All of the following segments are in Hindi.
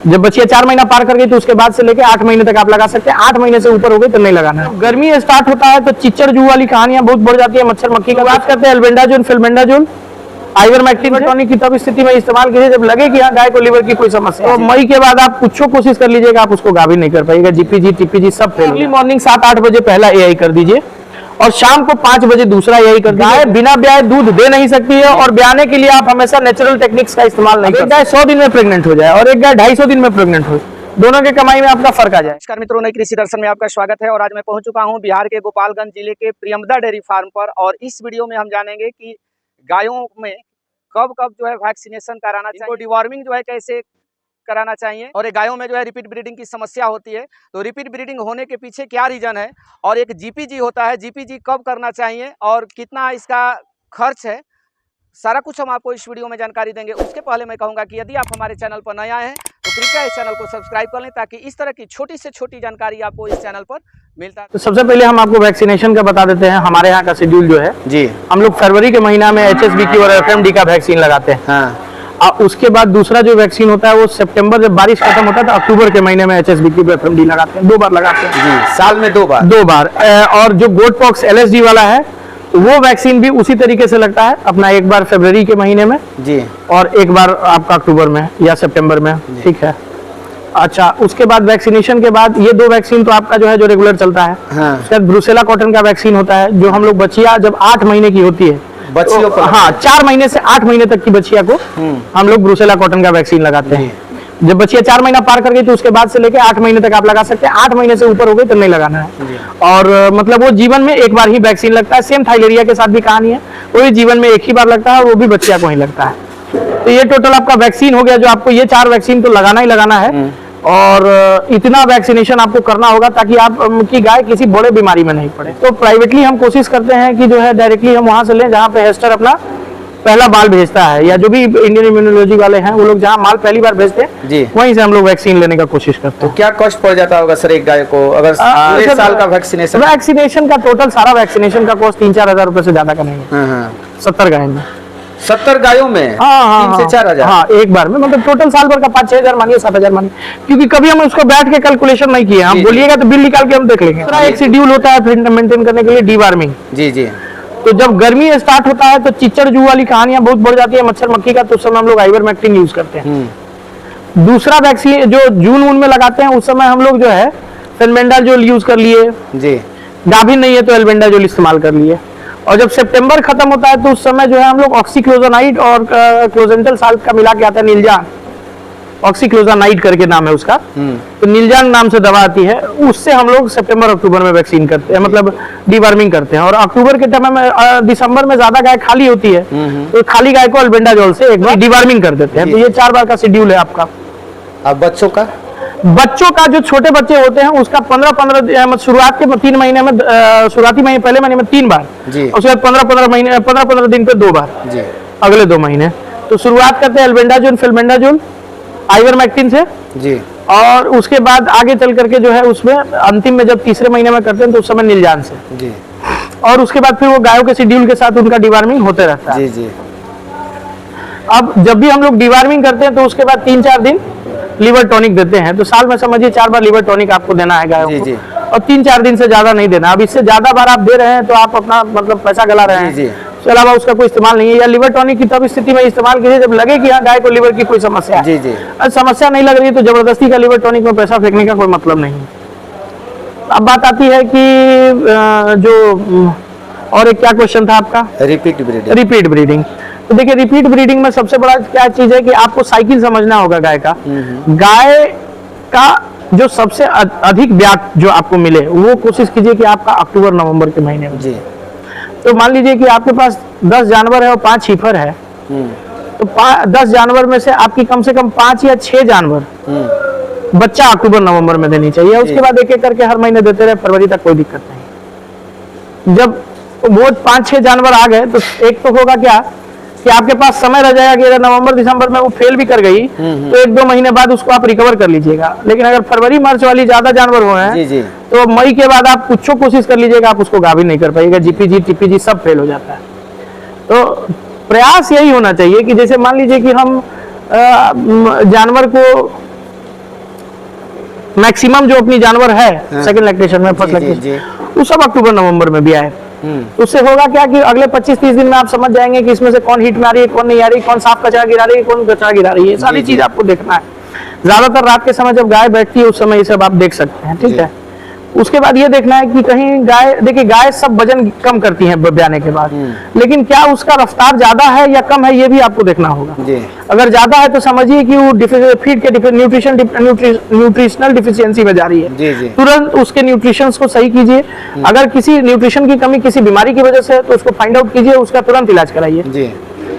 जब बच्चियां 4 महीना पार कर गई तो उसके बाद से लेके 8 महीने तक आप लगा सकते हैं। 8 महीने से ऊपर हो गई तो नहीं लगाना है। गर्मी स्टार्ट होता है तो चिच्चड़ जू वाली कहानियां बहुत बढ़ जाती है। मच्छर मक्खी का बात करते हैं एल्बेंडाजोल, फिल्बेंडाजोल, आइवरमेक्टिन टॉनिक की तब स्थिति में इस्तेमाल कीजिए जब लगे कि यहाँ गाय को लीवर की कोई समस्या है। तो मई के बाद आप कुछ कोशिश कर लीजिएगा, आप उसको गाभिन नहीं कर पाइएगा। जीपीजी टीपीजी सब फेल। अर्ली मॉर्निंग 7-8 बजे पहला एआई कर दीजिए और शाम को 5 बजे दूसरा एआई कर दीजिए। गाय बिना ब्याए दूध दे नहीं सकती है और ब्याने के लिए आप हमेशा नेचुरल टेक्निक्स का इस्तेमाल नहीं करें। गाय 100 दिन में प्रेग्नेंट हो जाए और एक गाय 250 दिन में प्रेग्नेंट हो, दोनों के कमाई में आपका फर्क आ जाए। नमस्कार मित्रों, नई कृषि दर्शन में आपका स्वागत है। और आज मैं पहुंच चुका हूं बिहार के गोपालगंज जिले के प्रियमदा डेयरी फार्म पर। और इस वीडियो में हम जानेंगे कि गायों में कब कब जो है वैक्सीनेशन कराना चाहिए, डिवॉर्मिंग जो है कैसे कराना चाहिए, और एक गायों में जो है रिपीट ब्रीडिंग की समस्या होती है तो रिपीट ब्रीडिंग होने के पीछे क्या रीजन है, और एक जीपीजी होता है, जीपीजी कब करना चाहिए और कितना इसका खर्च है, सारा कुछ हम आपको इस वीडियो में जानकारी देंगे। उसके पहले मैं कहूंगा कि यदि आप हमारे चैनल पर नया हैं तो कृपया इस चैनल को सब्सक्राइब कर लें ताकि इस तरह की छोटी से छोटी जानकारी आपको इस चैनल पर मिलता है। तो सबसे पहले हम आपको वैक्सीनेशन का बता देते हैं। हमारे यहाँ का शेड्यूल जो है जी, हम लोग फरवरी के महीना में HSBQ और FMD का वैक्सीन लगाते हैं। हाँ। उसके बाद दूसरा जो वैक्सीन होता है वो सितंबर, जब बारिश खत्म होता है तो अक्टूबर के महीने में HSBQ और FMD लगाते हैं। 2 बार लगाते हैं जी, साल में 2 बार। 2 बार। और जो गोट पॉक्स LSD वाला है वो वैक्सीन भी उसी तरीके से लगता है अपना, एक बार फरवरी के महीने में जी और एक बार आपका अक्टूबर में या सितंबर में। ठीक है। अच्छा, उसके बाद वैक्सीनेशन के बाद ये 2 वैक्सीन तो आपका जो है जो रेगुलर चलता है। हाँ। उसके बाद ब्रूसेला कॉटन का वैक्सीन होता है जो हम लोग बच्चियां जब 8 महीने की होती है बच्चियों तो, हाँ 4 महीने से 8 महीने तक की बच्चिया को हम लोग ब्रूसेला कॉटन का वैक्सीन लगाते हैं। जब बच्चियां 4 महीना पार कर गई तो उसके बाद से लेके 8 महीने तक आप लगा सकते हैं। 8 महीने से ऊपर हो गई तो नहीं लगाना है। और मतलब वो जीवन में एक बार ही वैक्सीन लगता है। सेम थाइलेरिया के साथ भी कहानी है, वो भी जीवन में एक ही बार लगता है और वो भी बच्चिया को ही लगता है। तो ये टोटल आपका वैक्सीन हो गया जो आपको ये 4 वैक्सीन तो लगाना ही लगाना है। और इतना वैक्सीनेशन आपको करना होगा ताकि आप की गाय किसी बड़े बीमारी में नहीं पड़े। तो प्राइवेटली हम कोशिश करते हैं कि जो है डायरेक्टली हम वहां से लें जहां पे हेस्टर अपना पहला बाल भेजता है, या जो भी इंडियन इम्यूनोलॉजी वाले हैं वो लोग जहां माल पहली बार भेजते हैं वहीं से हम लोग वैक्सीन लेने का कोशिश करते हैं। तो क्या कॉस्ट पड़ जाता होगा सर एक गाय को अगर पूरे साल का वैक्सीनेशन का टोटल सारा वैक्सीनेशन का कॉस्ट 3-4 हजार रुपए से ज्यादा का नहीं है। 70 गाय में 70 गायों में 3 से 4 हजार। हाँ, एक बार में मतलब टोटल साल भर का 5-6 हजार मानिए, 7 हजार मानिए, क्योंकि कभी हम उसको बैठ के कैलकुलेशन नहीं किए। हम बोलिएगा तो बिल निकाल के हम देख लेंगे। एक शेड्यूल होता है मेंटेन करने के लिए डीवार्मिंग। जी जी। तो जब गर्मी स्टार्ट होता है तो चिच्चड़ जू वाली कहानियां बहुत बढ़ जाती है मच्छर मक्खी का, तो उस समय हम लोग आइवरमेक्टिन यूज करते हैं। दूसरा वैक्सीन जो जून में लगाते हैं उस समय हम लोग जो है फिल्बेंडाजोल यूज कर लिए जी, गाभिन नहीं है तो एल्बेंडाजोल इस्तेमाल कर लिए। और जब सितंबर खत्म होता है तो उस समय जो है हम लोग ऑक्सीक्लोजानाइड और क्लोजेंटल साल्ट का मिला के आता है नीलजान, ऑक्सीक्लोजानाइड करके नाम है उसका। तो नीलजान नाम से दवा आती है, उससे हम लोग सितंबर अक्टूबर में वैक्सीन करते हैं, मतलब डीवार्मिंग करते हैं। और अक्टूबर के टाइम में दिसंबर में ज्यादा गाय खाली होती है तो खाली गाय को एल्बेंडाजोल से एक बार डीवार्मिंग कर देते हैं। तो ये 4 बार का शेड्यूल है आपका। अब बच्चों का जो छोटे बच्चे होते हैं उसका 15-15 शुरुआत के 3 महीने में, शुरुआती महीने पहले महीने में 3 बार, उसके बाद 15-15 दिन पे 2 बार जी, अगले 2 महीने। तो शुरुआत करते हैं एल्बेंडाजोल, फिल्बेंडाजोल, आइवरमेक्टिन से जी, और उसके बाद आगे चल करके जो है उसमें अंतिम में जब तीसरे महीने में करते हैं तो उस समय नीलजान से जी। और उसके बाद फिर वो गायों के शेड्यूल के साथ उनका डिवार्मिंग होते रहता है जी जी। अब जब भी हम लोग डिवार्मिंग करते हैं तो उसके बाद 3-4 दिन लीवर टॉनिक देते हैं। तो साल में समझिए 4 बार लीवर टॉनिक आपको देना है गायों को, और 3-4 दिन से ज्यादा नहीं देना। अब इससे ज्यादा बार आप दे रहे हैं तो आप अपना मतलब पैसा गला रहे हैं, इसके अलावा उसका कोई इस्तेमाल नहीं है। या लीवर टॉनिक की तब स्थिति में इस्तेमाल कीजिए जब लगे कि यहाँ गाय को लीवर की कोई समस्या है। जी जी। समस्या नहीं लग रही है तो जबरदस्ती का लीवर टॉनिक में पैसा फेंकने का कोई मतलब नहीं। अब बात आती है कि जो और एक क्या क्वेश्चन था आपका, रिपीट ब्रीडिंग। तो देखिए रिपीट ब्रीडिंग में सबसे बड़ा क्या चीज है कि आपको साइकिल समझना होगा गाय का। गाय का जो सबसे अधिक ब्याज जो आपको मिले वो कोशिश कीजिए कि आपका अक्टूबर-नवंबर के महीने में जी। तो मान लीजिए कि आपके पास 10 जानवर है और 5 हीफर है, तो 10 जानवर में से आपकी कम से कम 5 या 6 जानवर बच्चा अक्टूबर-नवंबर में देनी चाहिए। उसके बाद एक एक करके हर महीने देते रहे, फरवरी तक कोई दिक्कत नहीं। जब वो 5-6 जानवर आ गए तो एक तो होगा क्या कि आपके पास समय रह जाएगा कि अगर नवंबर-दिसंबर में वो फेल भी कर गई तो 1-2 महीने बाद उसको आप रिकवर कर लीजिएगा। लेकिन अगर फरवरी-मार्च वाली ज्यादा जानवर हुए हैं तो मई के बाद आप कुछ कोशिश कर लीजिएगा, आप उसको गाभिन नहीं कर पाइएगा। जीपीजी टीपीजी सब फेल हो जाता है। तो प्रयास यही होना चाहिए कि जैसे मान लीजिए कि हम जानवर को मैक्सिमम जो अपनी जानवर है सेकंड लैक्टेशन में, फर्स्ट लैक्टेशन, वो सब अक्टूबर नवंबर में भी आए। तो उससे होगा क्या कि अगले 25-30 दिन में आप समझ जाएंगे कि इसमें से कौन हिट में आ रही है, कौन नहीं आ रही, कौन साफ कचरा गिरा रही है, कौन कचरा गिरा रही है, सारी चीज आपको देखना है। ज्यादातर रात के समय जब गाय बैठती है उस समय ये सब आप देख सकते हैं, ठीक है। उसके बाद ये देखना है कि कहीं गाय, देखिए गाय सब वजन कम करती है ब्याने के बाद, लेकिन क्या उसका रफ्तार ज्यादा है या कम है ये भी आपको देखना होगा। अगर ज्यादा है तो समझिए कि वो फीड के न्यूट्रिशनल डिफिशियंसी में जा रही है, तुरंत उसके न्यूट्रिशंस को सही कीजिए। अगर किसी न्यूट्रिशन की कमी किसी बीमारी की वजह से है तो उसको फाइंड आउट कीजिए, उसका तुरंत इलाज कराइए।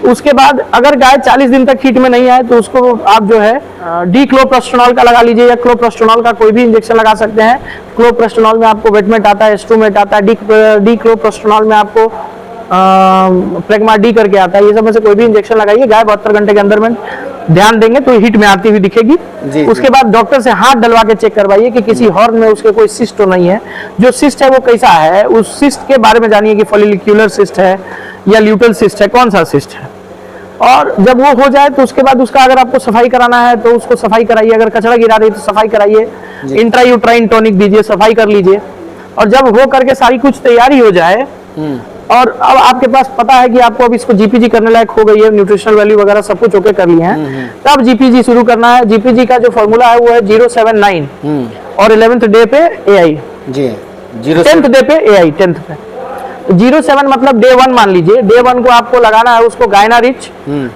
उसके बाद अगर गाय 40 दिन तक हीट में नहीं आए तो उसको आप जो है डीक्लोप्रोस्टेनॉल का लगा लीजिए, या क्लोप्रोस्टेनॉल का कोई भी इंजेक्शन लगा सकते हैं। क्लोप्रोस्टेनॉल में आपको वेटमेट आता है, एस्ट्रोमेट आता है, डीक्लोप्रोस्टेनॉल में आपको प्रेगमा डी करके आता है। ये सब में से कोई भी इंजेक्शन लगाइए, गाय 72 घंटे के अंदर में ध्यान देंगे तो हीट में आती हुई दिखेगी। उसके बाद डॉक्टर से हाथ डलवा के चेक करवाइए कि किसी हॉर्न में उसके कोई सिस्ट तो नहीं है। जो सिस्ट है वो कैसा है, उस सिस्ट के बारे में जानिए कि फॉलिक्यूलर सिस्ट है या ल्यूटल सिस्ट है, कौन सा सिस्ट है। और जब वो हो जाए तो उसके बाद उसका अगर आपको सफाई कराना है तो उसको सफाई कराइए, अगर कचरा गिरा रही है तो सफाई कराइए, इंट्रायूट्राइन टॉनिक दीजिए, सफाई कर लीजिए। और जब हो करके सारी कुछ तैयारी हो जाए और अब आपके पास पता है कि आपको अब इसको जीपीजी करने लायक हो गई है, न्यूट्रिशनल वैल्यू वगैरह सब कुछ ओके कर लिए हैं, तब जीपीजी शुरू करना है। जीपीजी का जो फॉर्मूला है वो है 079 और 11th डे पे एआई, 10th डे पे एआई, 10th पे 07 मतलब डे 1 मान लीजिए। डे 1 को आपको लगाना है उसको गायनारिच,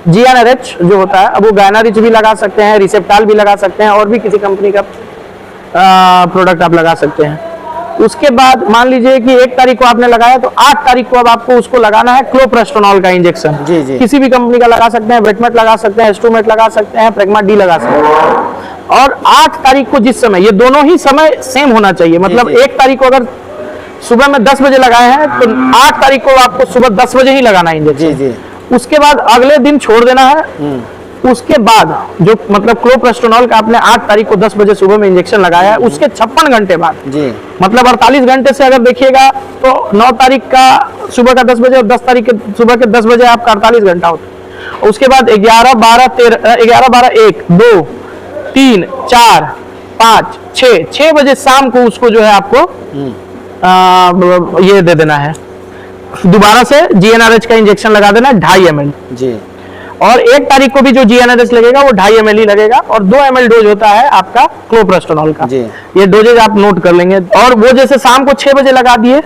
GnRH जो होता है, अब वो गायनारिच भी लगा सकते हैं, रिसेप्टाल भी लगा सकते हैं, और भी किसी कंपनी का प्रोडक्ट आप लगा सकते हैं। उसके बाद मान लीजिए कि 1 तारीख को आपने लगाया तो 8 तारीख को अब आपको उसको लगाना है क्लोप्रोस्टेनॉल का इंजेक्शन। किसी भी कंपनी का लगा सकते हैं, वेटमेट लगा सकते हैं, एस्ट्रोमेट लगा सकते हैं, प्रेगमा डी लगा सकते हैं। और 8 तारीख को जिस समय, ये दोनों ही समय सेम होना चाहिए, मतलब 1 तारीख को अगर सुबह में 10 बजे लगाए हैं तो 8 तारीख को आपको सुबह 10 बजे ही लगाना है इंजेक्शन। उसके बाद अगले दिन छोड़ देना है। उसके बाद जो मतलब क्लोप्रोस्टेनॉल का आपने 8 तारीख को 10 बजे सुबह में इंजेक्शन लगाया है, उसके 56 घंटे बाद मतलब 48 घंटे से अगर देखिएगा तो 9 तारीख का सुबह का 10 बजे और 10 तारीख के सुबह के 10 बजे आपका 48 घंटा होता है। उसके बाद 11, 12, 1, 2, 3, 4, 5, 6 बजे शाम को उसको जो है आपको ये दे देना है, दोबारा से GnRH का इंजेक्शन लगा देना है 2.5 ml। और 1 तारीख को भी जो GnRH लगेगा वो 2.5 ml ही लगेगा, और 2 ml डोज होता है आपका क्लोप्रोस्टेनॉल का। ये डोजेज आप नोट कर लेंगे। और वो जैसे शाम को 6 बजे लगा दिए,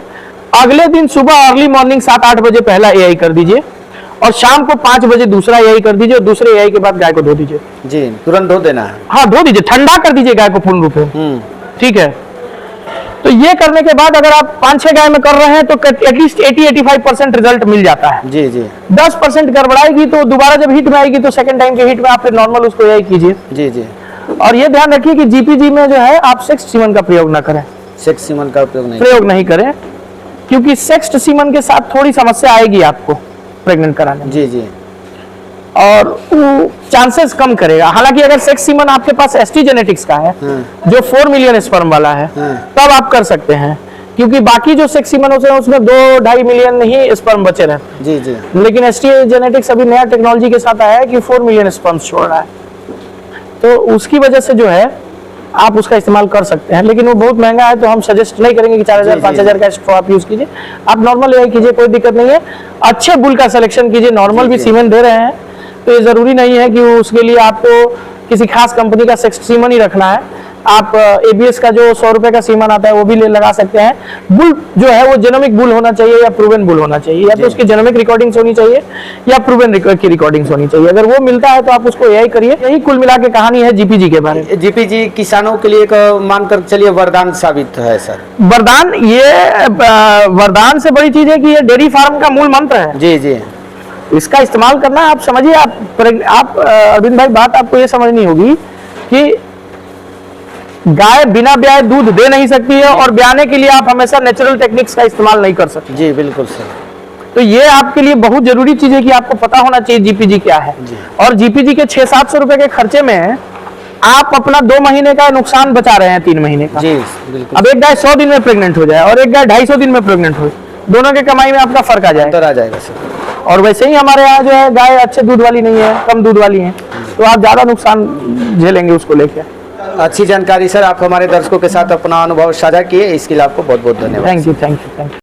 अगले दिन सुबह अर्ली मॉर्निंग 7-8 बजे पहला एआई कर दीजिए, और शाम को 5 बजे दूसरा एआई कर दीजिए, और दूसरे एआई के बाद गाय को धो दीजिए। तुरंत धो देना है? हाँ, धो दीजिए, ठंडा कर दीजिए गाय को पूर्ण रूप से, ठीक है। तो ये करने के बाद अगर आप 5-6 गाय में कर रहे हैं तो एटलीस्ट 80-85% रिजल्ट मिल जाता है। 10% गड़बड़ाएगी तो दोबारा जब हिट में आएगी तो सेकंड टाइम के हिट में आप फिर नॉर्मल उसको एआई कीजिए। और ये ध्यान रखिए कि जीपीजी में जो है आप सेक्स सीमन का प्रयोग ना करें। सेक्स सीमन का प्रयोग नहीं करें, क्योंकि सेक्स सीमन के साथ थोड़ी समस्या आएगी आपको प्रेग्नेंट कराने में। और चांसेस कम करेगा। हालांकि अगर सेक्स सीमन आपके पास एसटी जेनेटिक्स का है जो 4 मिलियन स्पर्म वाला है, तब आप कर सकते हैं, क्योंकि बाकी जो सेक्स सीमन होते हैं उसमें 2-2.5 मिलियन ही स्पर्म बचे रहते हैं। लेकिन एसटी जेनेटिक्स अभी नया टेक्नोलॉजी के साथ आया है कि 4 मिलियन स्पर्म छोड़ रहा है, तो उसकी वजह से जो है आप उसका इस्तेमाल कर सकते हैं। लेकिन वो बहुत महंगा है तो हम सजेस्ट नहीं करेंगे कि 4000-5000 का स्ट्रॉ आप यूज कीजिए। आप नॉर्मल एआई कीजिए, कोई दिक्कत नहीं है। अच्छे बुल का सिलेक्शन कीजिए। नॉर्मल भी सीमन दे रहे हैं तो ये जरूरी नहीं है कि उसके लिए आपको किसी खास कंपनी का सेक्स सीमन ही रखना है। आप एबीएस का जो 100 रुपए का सीमन आता है वो भी लगा सकते हैं। बुल जो है वो जेनोमिक बुल होना चाहिए या प्रूवन बुल होना चाहिए, या तो उसकी जेनोमिक रिकॉर्डिंग्स होनी चाहिए या प्रूवन की रिकॉर्डिंग्स होनी चाहिए। अगर वो मिलता है तो आप उसको एआई करिए। यही कुल मिला के कहानी है जीपीजी के बारे में। जीपीजी किसानों के लिए मानकर चलिए वरदान साबित है सर। वरदान, ये वरदान से बड़ी चीज है कि ये डेयरी फार्म का मूल मंत्र है। इसका इस्तेमाल करना आप समझिए। आप अरविंद भाई, बात आपको ये समझनी होगी कि गाय बिना ब्याए दूध दे नहीं सकती है, और ब्याने के लिए आप हमेशा नेचुरल टेक्निक्स का इस्तेमाल नहीं कर सकते। बिल्कुल सर। तो ये आपके लिए बहुत जरूरी चीज है कि आपको पता होना चाहिए जीपीजी क्या है। और जीपीजी के 600-700 रुपए के खर्चे में आप अपना 2 महीने का नुकसान बचा रहे हैं 3 महीने का। बिल्कुल। अब एक गाय 100 दिन में प्रेग्नेंट हो जाए और एक गाय 250 दिन में प्रेग्नेंट हो, दोनों के कमाई में आपका फर्क आ जाएगा सर। और वैसे ही हमारे यहाँ जो है गाय अच्छे दूध वाली नहीं है, कम दूध वाली है, तो आप ज्यादा नुकसान झेलेंगे उसको लेके। अच्छी जानकारी सर, आप हमारे दर्शकों के साथ अपना अनुभव साझा किए, इसके लिए आपको बहुत बहुत धन्यवाद। Thank you.